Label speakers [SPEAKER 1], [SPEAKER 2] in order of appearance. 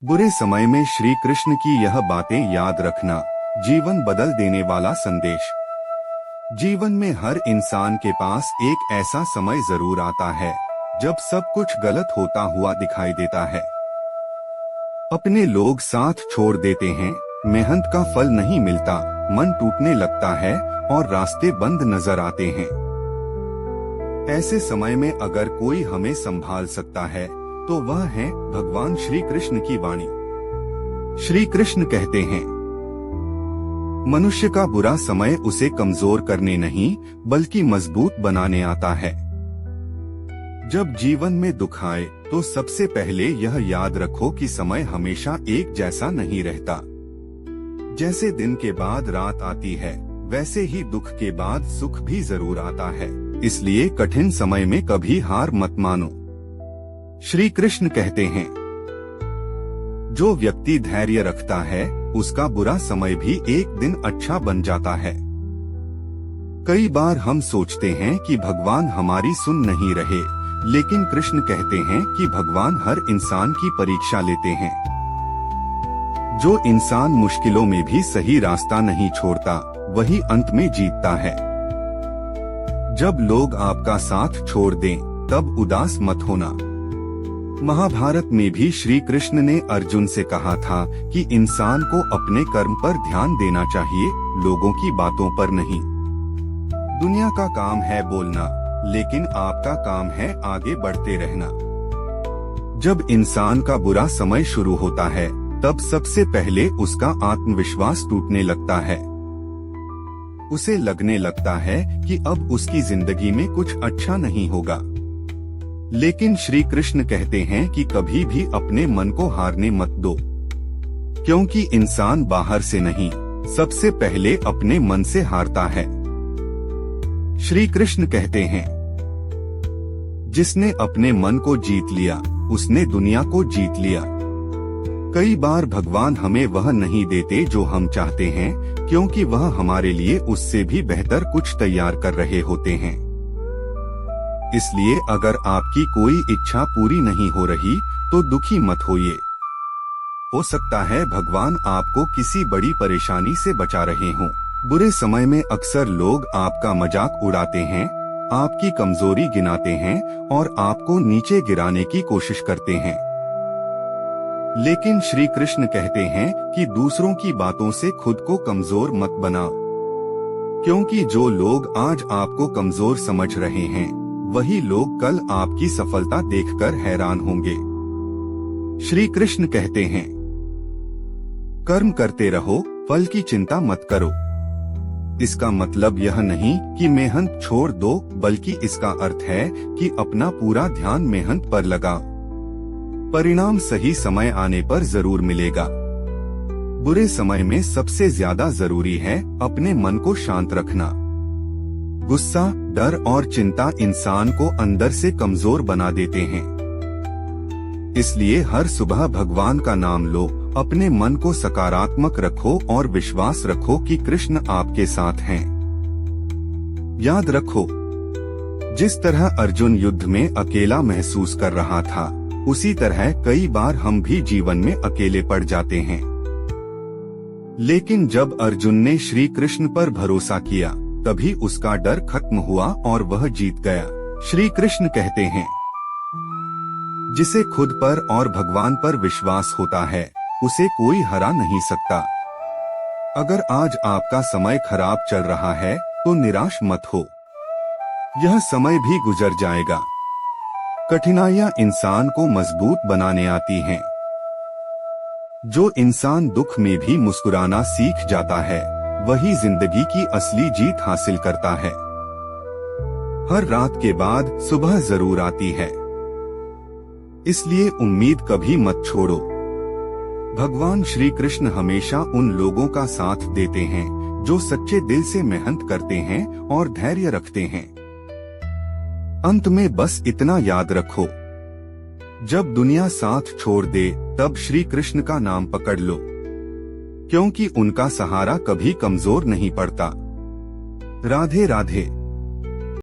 [SPEAKER 1] बुरे समय में श्री कृष्ण की यह बातें याद रखना, जीवन बदल देने वाला संदेश। जीवन में हर इंसान के पास एक ऐसा समय जरूर आता है जब सब कुछ गलत होता हुआ दिखाई देता है। अपने लोग साथ छोड़ देते हैं, मेहनत का फल नहीं मिलता, मन टूटने लगता है और रास्ते बंद नजर आते हैं। ऐसे समय में अगर कोई हमें संभाल सकता है तो वह है भगवान श्री कृष्ण की वाणी। श्री कृष्ण कहते हैं, मनुष्य का बुरा समय उसे कमजोर करने नहीं बल्कि मजबूत बनाने आता है। जब जीवन में दुख आए तो सबसे पहले यह याद रखो कि समय हमेशा एक जैसा नहीं रहता। जैसे दिन के बाद रात आती है, वैसे ही दुख के बाद सुख भी जरूर आता है। इसलिए कठिन समय में कभी हार मत मानो। श्री कृष्ण कहते हैं, जो व्यक्ति धैर्य रखता है उसका बुरा समय भी एक दिन अच्छा बन जाता है। कई बार हम सोचते हैं कि भगवान हमारी सुन नहीं रहे, लेकिन कृष्ण कहते हैं कि भगवान हर इंसान की परीक्षा लेते हैं। जो इंसान मुश्किलों में भी सही रास्ता नहीं छोड़ता, वही अंत में जीतता है। जब लोग आपका साथ छोड़ दें, तब उदास मत होना। महाभारत में भी श्री कृष्ण ने अर्जुन से कहा था कि इंसान को अपने कर्म पर ध्यान देना चाहिए, लोगों की बातों पर नहीं। दुनिया का काम है बोलना, लेकिन आपका काम है आगे बढ़ते रहना। जब इंसान का बुरा समय शुरू होता है, तब सबसे पहले उसका आत्मविश्वास टूटने लगता है। उसे लगने लगता है कि अब उसकी जिंदगी में कुछ अच्छा नहीं होगा। लेकिन श्री कृष्ण कहते हैं कि कभी भी अपने मन को हारने मत दो, क्योंकि इंसान बाहर से नहीं, सबसे पहले अपने मन से हारता है। श्री कृष्ण कहते हैं, जिसने अपने मन को जीत लिया, उसने दुनिया को जीत लिया। कई बार भगवान हमें वह नहीं देते जो हम चाहते हैं, क्योंकि वह हमारे लिए उससे भी बेहतर कुछ तैयार कर रहे होते हैं। इसलिए अगर आपकी कोई इच्छा पूरी नहीं हो रही तो दुखी मत होइए। हो सकता है भगवान आपको किसी बड़ी परेशानी से बचा रहे हों। बुरे समय में अक्सर लोग आपका मजाक उड़ाते हैं, आपकी कमजोरी गिनाते हैं और आपको नीचे गिराने की कोशिश करते हैं। लेकिन श्री कृष्ण कहते हैं कि दूसरों की बातों से खुद को कमजोर मत बनाओ, क्योंकि जो लोग आज आपको कमजोर समझ रहे हैं, वही लोग कल आपकी सफलता देखकर हैरान होंगे। श्री कृष्ण कहते हैं, कर्म करते रहो, फल की चिंता मत करो। इसका मतलब यह नहीं कि मेहनत छोड़ दो, बल्कि इसका अर्थ है कि अपना पूरा ध्यान मेहनत पर लगाओ। परिणाम सही समय आने पर जरूर मिलेगा। बुरे समय में सबसे ज्यादा जरूरी है अपने मन को शांत रखना। गुस्सा, डर और चिंता इंसान को अंदर से कमजोर बना देते हैं। इसलिए हर सुबह भगवान का नाम लो, अपने मन को सकारात्मक रखो और विश्वास रखो कि कृष्ण आपके साथ हैं। याद रखो, जिस तरह अर्जुन युद्ध में अकेला महसूस कर रहा था, उसी तरह कई बार हम भी जीवन में अकेले पड़ जाते हैं। लेकिन जब अर्जुन ने श्री कृष्ण पर भरोसा किया, तभी उसका डर खत्म हुआ और वह जीत गया। श्री कृष्ण कहते हैं, जिसे खुद पर और भगवान पर विश्वास होता है, उसे कोई हरा नहीं सकता। अगर आज आपका समय खराब चल रहा है तो निराश मत हो, यह समय भी गुजर जाएगा। कठिनाइयां इंसान को मजबूत बनाने आती हैं। जो इंसान दुख में भी मुस्कुराना सीख जाता है, वही जिंदगी की असली जीत हासिल करता है। हर रात के बाद सुबह जरूर आती है, इसलिए उम्मीद कभी मत छोड़ो। भगवान श्री कृष्ण हमेशा उन लोगों का साथ देते हैं जो सच्चे दिल से मेहनत करते हैं और धैर्य रखते हैं। अंत में बस इतना याद रखो, जब दुनिया साथ छोड़ दे तब श्री कृष्ण का नाम पकड़ लो, क्योंकि उनका सहारा कभी कमजोर नहीं पड़ता। राधे राधे।